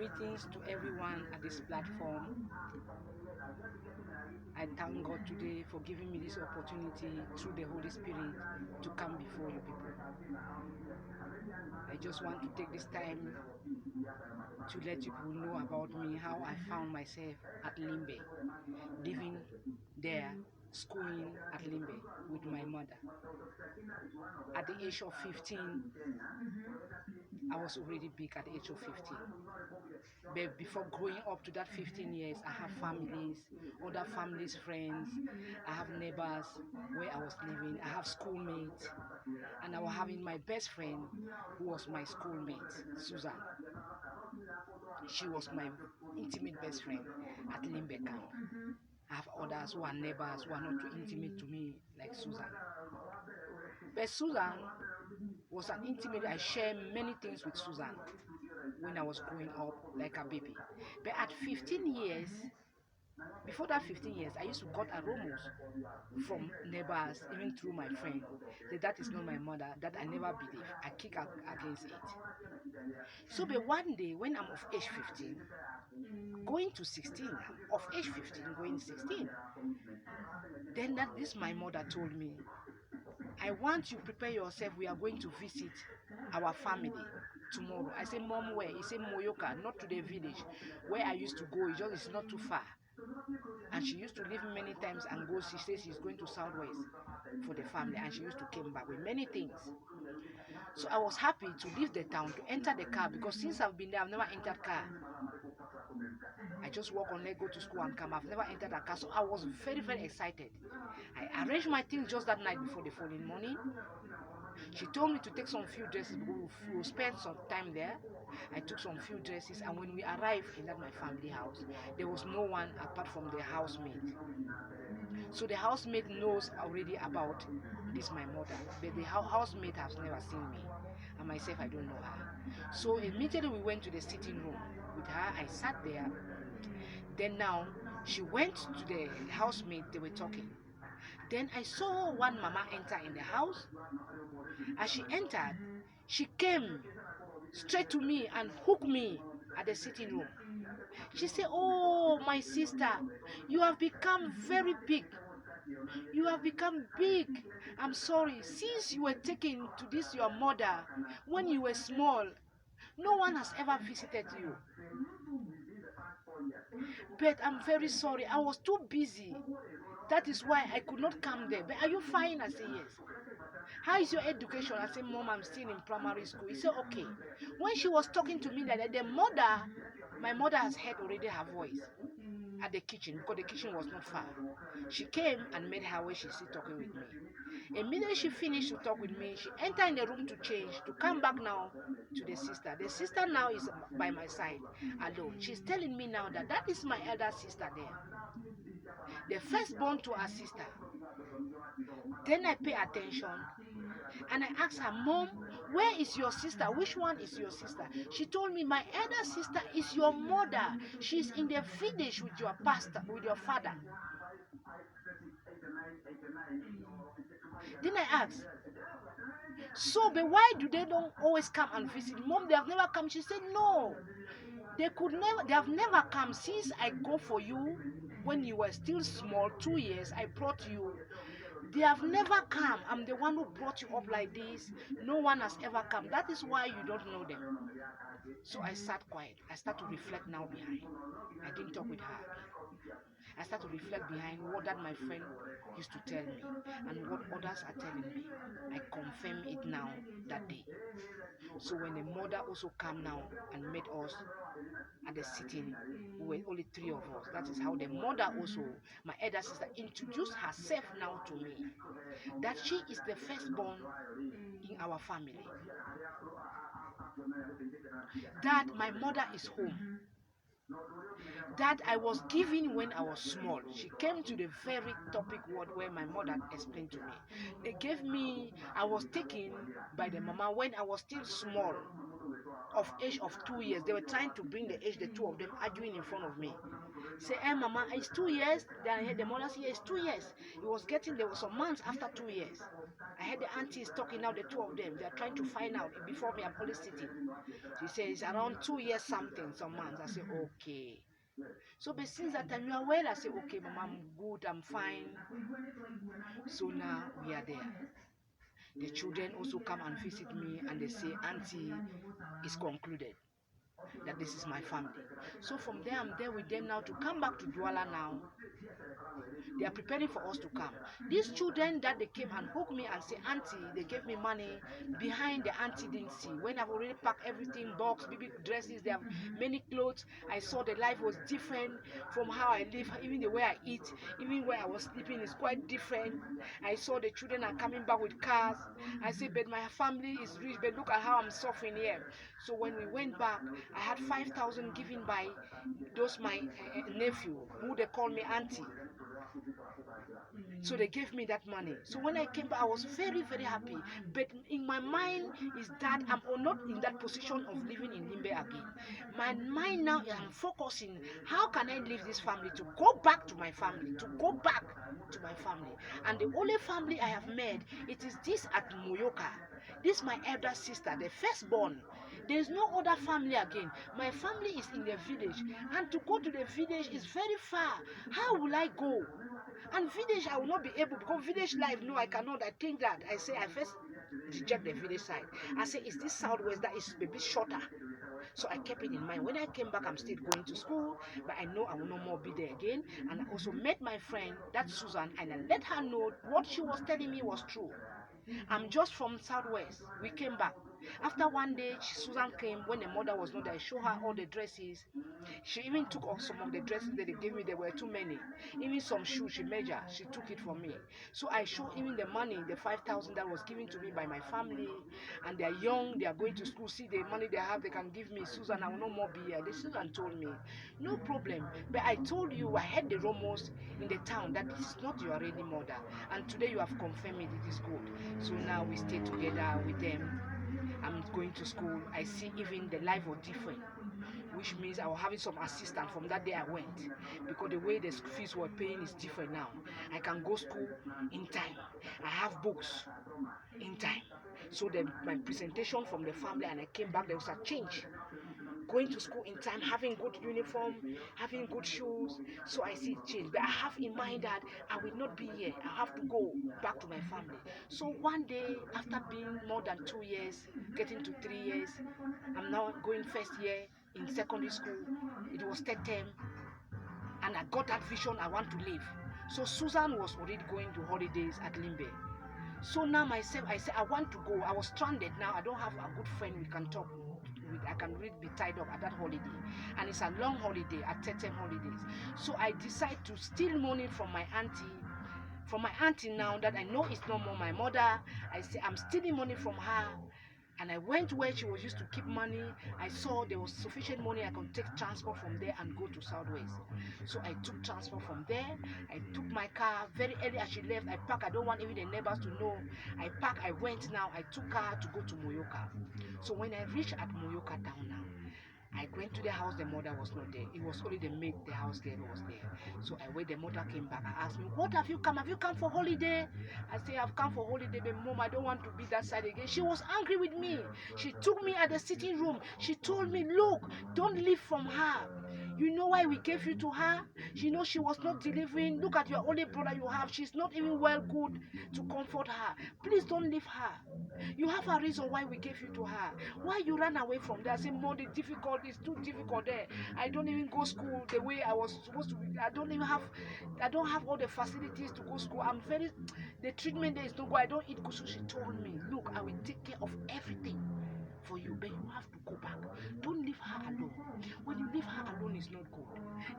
Greetings to everyone at this platform. I thank God today for giving me this opportunity through the Holy Spirit to come before you people. I just want to take this time to let you people know about me, how I found myself at Limbe, living there, schooling at Limbe with my mother. At the age of 15, I was already big at the age of 15. But before growing up to that 15 years, I have families, other families, friends. I have neighbors where I was living. I have schoolmates. And I was having my best friend who was my schoolmate, Susan. She was my intimate best friend at Limbe camp. I have others who are neighbors who are not too intimate to me, like Susan. But Susan was an intimate. I shared many things with Susan when I was growing up like a baby. But at 15 years, before that 15 years, I used to got aromas from neighbors, even through my friend. That is not my mother, that I never believe. I kick against it. So but one day when I'm of age 15, going to 16 now, of age 15, going 16, then this my mother told me, I want you to prepare yourself. We are going to visit our family tomorrow. I said, Mom, where? He said, Moyoka, not to the village. Where I used to go, it's not too far. And she used to leave many times and go. She says she's going to Southwest for the family. And she used to come back with many things. So I was happy to leave the town, to enter the car. Because since I've been there, I've never entered car. I just walk on leg, go to school and come. I've never entered a car. So I was very, very excited. I arranged my things just that night before the following morning. She told me to take some few dresses because we'll spend some time there. I took some few dresses, and when we arrived in my family house, there was no one apart from the housemaid. So the housemaid knows already about this my mother, but the housemaid has never seen me, and myself I don't know her. So immediately we went to the sitting room with her. I sat there. Then now she went to the housemaid. They were talking. Then I saw one mama enter in the house. As she entered, she came straight to me and hooked me at the sitting room. She said, "Oh, my sister, you have become very big. You have become big. I'm sorry. Since you were taken to this your mother when you were small, no one has ever visited you. But I'm very sorry. I was too busy. That is why I could not come there. But are you fine?" I said, "Yes." "How is your education?" I said, "Mom, I'm still in primary school." He said, "Okay." When she was talking to me like that, my mother has heard already her voice at the kitchen because the kitchen was not far. She came and met her where she's still talking with me. Immediately she finished to talk with me, she entered in the room to change, to come back now to the sister. The sister now is by my side alone. She's telling me now that is my elder sister there, the firstborn to her sister. Then I pay attention and I asked her, "Mom, where is your sister? Which one is your sister?" She told me, "My elder sister is your mother. She's in the village with your pastor, with your father." Then I asked, "So, but why do they don't always come and visit? Mom, they have never come." She said, "No, they have never come since I go for you when you were still small, 2 years. I brought you. They have never come. I'm the one who brought you up like this. No one has ever come. That is why you don't know them." So I sat quiet. I start to reflect now behind. I didn't talk with her again. I start to reflect behind what that my friend used to tell me and what others are telling me. I confirm it now that day. So when the mother also came now and met us at the sitting, we were only 3 of us. That is how the mother also, my elder sister, introduced herself now to me. That she is the firstborn in our family. That my mother is home. That I was given when I was small. She came to the very topic word where my mother explained to me. They gave me, I was taken by the mama when I was still small, of age of 2 years. They were trying to bring the age, the two of them arguing in front of me. Say, Mama, it's 2 years. Then I heard the mother say, "It's 2 years." It was getting, there was some months after 2 years. I heard the aunties talking now, the two of them. They are trying to find out. Before me, I'm only sitting. She says, around 2 years something, some months. I say, okay. So, but since that time, you are well. I say, okay, Mama, I'm good, I'm fine. So now we are there. The children also come and visit me and they say, Auntie, it's concluded that this is my family. So from there, I'm there with them now to come back to Douala now. They are preparing for us to come. These children that they came and hooked me and say, Auntie, they gave me money behind the auntie didn't see. When I've already packed everything, box, baby dresses, they have many clothes. I saw the life was different from how I live, even the way I eat, even where I was sleeping is quite different. I saw the children are coming back with cars. I said, but my family is rich, but look at how I'm suffering here. So when we went back, I had 5,000 given by those my nephew, who they call me auntie. So they gave me that money. So when I came back, I was very, very happy. But in my mind is that I'm not in that position of living in Limbe again. My mind now, I'm focusing, how can I leave this family to go back to my family, to go back to my family. And the only family I have made, it is this at Moyoka. This is my elder sister, the firstborn. There's no other family again. My family is in the village. And to go to the village is very far. How will I go? And village, I will not be able, because village life, no, I cannot. I think that. I say, I first reject the village side. I say, is this southwest that is a bit shorter? So I kept it in mind. When I came back, I'm still going to school, but I know I will no more be there again. And I also met my friend, that Susan, and I let her know what she was telling me was true. I'm just from southwest. We came back. After one day, Susan came when the mother was not there. I showed her all the dresses. She even took off some of the dresses that they gave me. There were too many. Even some shoes she measured. She took it from me. So I showed even the money, the 5,000 that was given to me by my family. And they are young. They are going to school. See the money they have. They can give me. Susan, I will no more be here. The Susan told me, no problem. But I told you, I heard the rumors in the town that this is not your real mother. And today you have confirmed it. It is good. So now we stay together with them. I'm going to school. I see even the life was different, which means I was having some assistance from that day I went, because the way the fees were paying is different now. I can go school in time. I have books in time. So my presentation from the family, and I came back, there was a change. Going to school in time, having good uniform, having good shoes. So I see it change. But I have in mind that I will not be here. I have to go back to my family. So one day, after being more than 2 years, getting to 3 years, I'm now going first year in secondary school. It was third term, and I got that vision I want to live. So Susan was already going to holidays at Limbe. So now myself, I said I want to go. I was stranded now. I don't have a good friend we can talk with. I can really be tied up at that holiday. And it's a long holiday, at 10 holidays. So I decide to steal money from my auntie. From my auntie now that I know it's no more my mother. I say I'm stealing money from her. And I went where she was used to keep money. I saw there was sufficient money I could take transport from there and go to Southwest. So I took transport from there. I took my car very early as she left. I packed. I don't want even the neighbors to know. I packed. I went now. I took her to go to Moyoka. So when I reached at Moyoka town now, I went to the house, the mother was not there. It was only the maid, the house girl was there. So I wait, the mother came back and asked me, what have you come? Have you come for holiday? I say, I've come for holiday, but mom, I don't want to be that side again. She was angry with me. She took me at the sitting room. She told me, look, don't leave from her. You know why we gave you to her? She knows she was not delivering. Look at your only brother you have. She's not even well good to comfort her. Please don't leave her. You have a reason why we gave you to her. Why you ran away from there? I say, Mom, the difficult is too difficult there. I don't even go school the way I was supposed to. I don't have all the facilities to go school. The treatment there is no good. I don't eat good. So she told me, look, I will take care of everything for you, but you have to go back. Don't leave her alone. When you leave her alone, it's not good.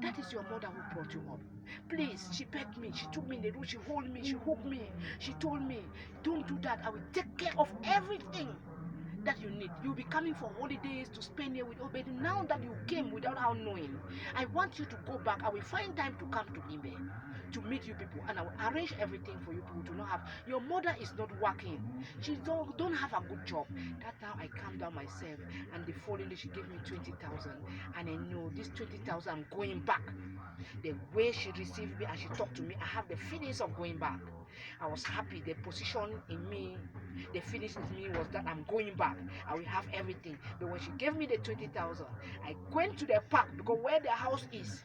That is your mother who brought you up. Please, she begged me. She took me in the room. She held me. She hooked me. She told me, don't do that. I will take care of everything that you need. You'll be coming for holidays to spend here with us. But now that you came without our knowing, I want you to go back. I will find time to come to Limbe to meet you people, and I will arrange everything for you people to not have. Your mother is not working. She don't have a good job. That now I calm down myself, and the following day she gave me 20,000, and I know this 20,000 I'm going back. The way she received me and she talked to me, I have the feelings of going back. I was happy. The position in me, the feeling in me was that I'm going back. I will have everything. But when she gave me the 20,000, I went to the park because where the house is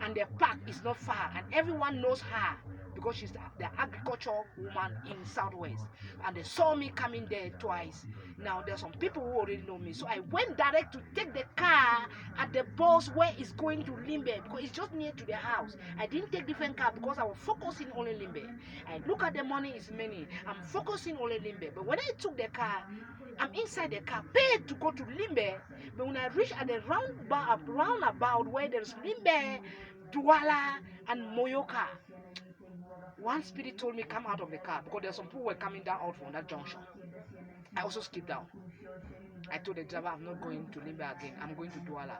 and the park is not far, and everyone knows her because she's the agricultural woman in Southwest, and they saw me coming there twice. Now there's some people who already know me, so I went direct to take the car at the bus where it's going to Limbe because it's just near to the house. I didn't take different car because I was focusing only Limbe. I look at the money is many, I'm focusing only Limbe. But when I took the car, I'm inside the car, paid to go to Limbe. But when I reach at the roundabout where there's Limbe, Douala, and Moyoka, one spirit told me come out of the car because there's some people were coming down out from that junction. I also skipped down. I told the driver I'm not going to Limbe again. I'm going to Douala.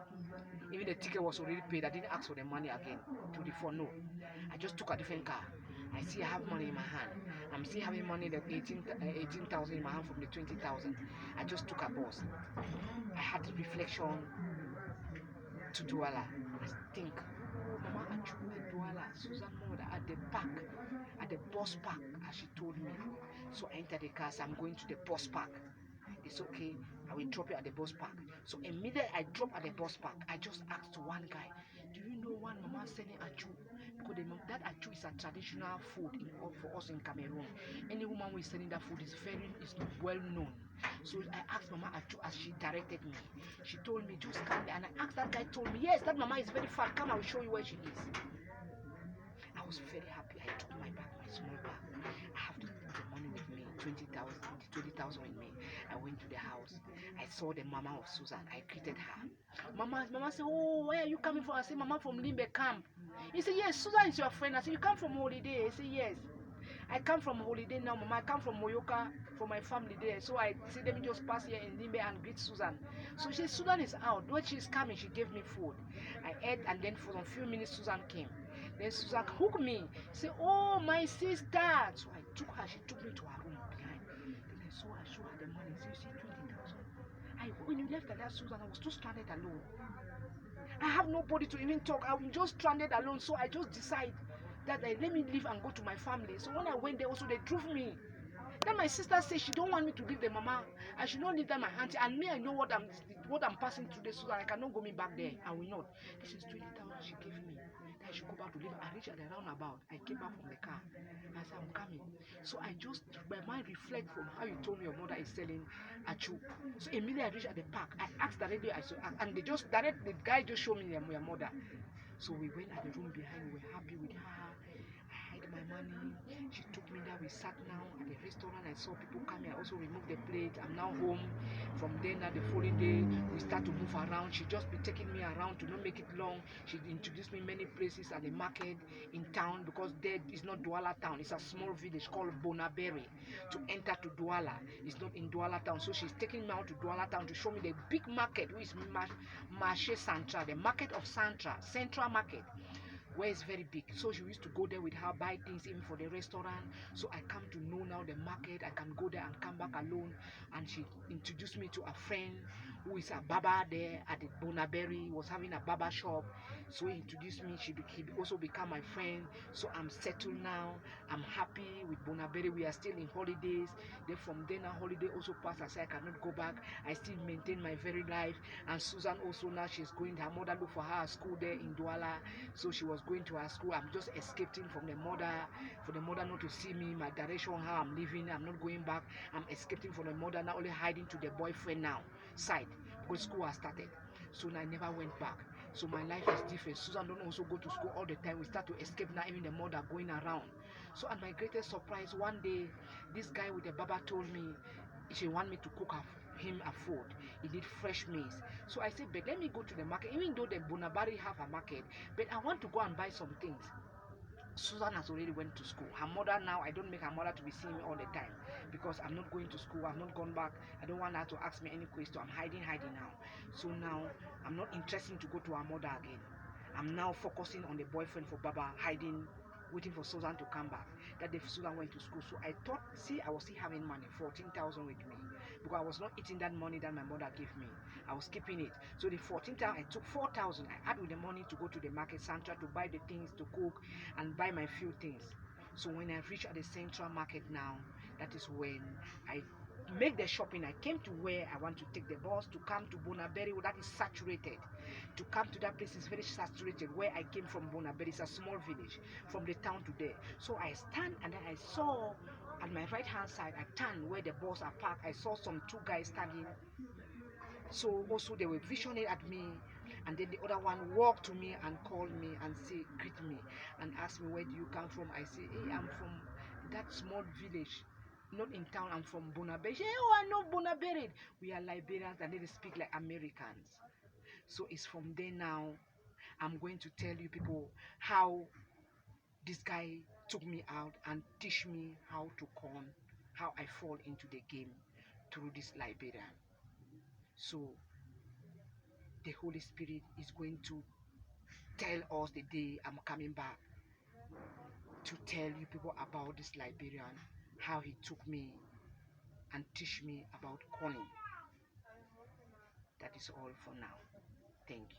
Even the ticket was already paid. I didn't ask for the money again to the phone. No, I just took a different car. I see I have money in my hand. I'm still having money, the 18,000 in my hand from the 20,000. I just took a bus. I had the reflection to Douala. I think, oh, Mama Achu at Douala, Susan mother at the park, at the bus park, as she told me. So I entered the car, so I'm going to the bus park. It's okay, I will drop you at the bus park. So immediately I drop at the bus park, I just asked one guy, do you know one mama selling achu? Because that achu is a traditional food for us in Cameroon. Any woman who is selling that food is well known. So I asked Mama Achu as she directed me. She told me, just come there. And I asked that guy, told me, yes, that mama is very far. Come, I will show you where she is. I was very happy. I took my bag, my small bag. I have the money with me, 20,000 with me. I went to the house. I saw the mama of Susan. I greeted her. Mama said, oh, where are you coming from? I said, Mama, from Limbe camp. He said, yes, Susan is your friend. I said, you come from holiday? He said, yes. I come from holiday now, Mama. I come from Moyoka for my family there. So I said, let me just pass here in Limbe and greet Susan. So she said, Susan is out. When she's coming, she gave me food. I ate, and then for a few minutes, Susan came. Then Susan hooked me. Say, oh, my sister. So I took her. She took me to her room behind. Then I saw her, show her the money. So you see, 20,000. When you left at that, Susan, I was too stranded alone. I have nobody to even talk. I'm just stranded alone. So I just decided that let me leave and go to my family. So when I went there, also they drove me. Then my sister said she don't want me to leave the mama. I should not leave that my auntie. And me, I know what I'm passing through this, so that I cannot go me back there. I will not. This is 20,000 she gave me. Then I should go back to live. I reached at the roundabout. I came back from the car. I said, I'm coming. So I just, my mind reflect from how you told me your mother is selling achu. So immediately I reached at the park. I asked the radio, and the guy just showed me your mother. So we went at the room behind. We were happy with her. I hid my money. She took me there. We sat now at the restaurant. I saw people coming. I also removed the plate. I'm now home. From then at the following day, we start to move around. She just be taking me around to not make it long. She introduced me many places at the market in town, because there is not Douala town. It's a small village called Bonaberi. To enter to Douala, it's not in Douala town. So she's taking me out to Douala town to show me the big market, which is Marché Central, the market of Central Market, where it's very big. So she used to go there with her, buy things even for the restaurant. So I come to know now the market. I can go there and come back alone. And she introduced me to a friend who is a barber there at the Bonaberi, was having a barber shop. So he introduced me. He also became my friend. So I'm settled now. I'm happy with Bonaberi. We are still in holidays. Then from then on, holiday also passed. I said I cannot go back. I still maintain my very life. And Susan also now, she's going, her mother look for her at school there in Douala. So she was going to her school. I'm just escaping from the mother, for the mother not to see me, my direction, how I'm living. I'm not going back. I'm escaping from the mother, now only hiding to the boyfriend now side, because school has started. So I never went back. So my life is different. Susan don't also go to school all the time. We start to escape now, even the mother going around. So at my greatest surprise, one day, this guy with the barber told me she want me to cook him a food. He need fresh maize. So I said, but let me go to the market, even though the Bonaberi have a market, but I want to go and buy some things. Susan has already went to school. Her mother now, I don't make her mother to be seeing me all the time, because I'm not going to school. I've not gone back. I don't want her to ask me any question. I'm hiding now. So now I'm not interested to go to her mother again. I'm now focusing on the boyfriend for Baba, hiding, waiting for Susan to come back. That day Susan went to school. So I thought, see, I was still having money, 14,000 with me, because I was not eating that money that my mother gave me. I was keeping it. So the 14,000, I took 4,000. I had with the money to go to the market center to buy the things to cook and buy my few things. So when I reach at the central market now, that is when I make the shopping. I came to where I want to take the bus to come to Bonaberi, that is saturated. To come to that place is very saturated. Where I came from, Bonaberi is a small village from the town to there. So I stand and then I saw at my right hand side, I turned where the bus are parked. I saw some two guys standing. So also they were visioning at me, and then the other one walked to me and called me and say, greet me and asked me, where do you come from? I say, hey, I'm from that small village, not in town. I'm from Bonaberi. Say, oh, I know Bonaberi. We are Liberians and they speak like Americans. So it's from there now. I'm going to tell you people how this guy took me out and teach me how to con, how I fall into the game through this Liberian. So the Holy Spirit is going to tell us the day I'm coming back to tell you people about this Liberian, how he took me and teach me about conning. That is all for now. Thank you.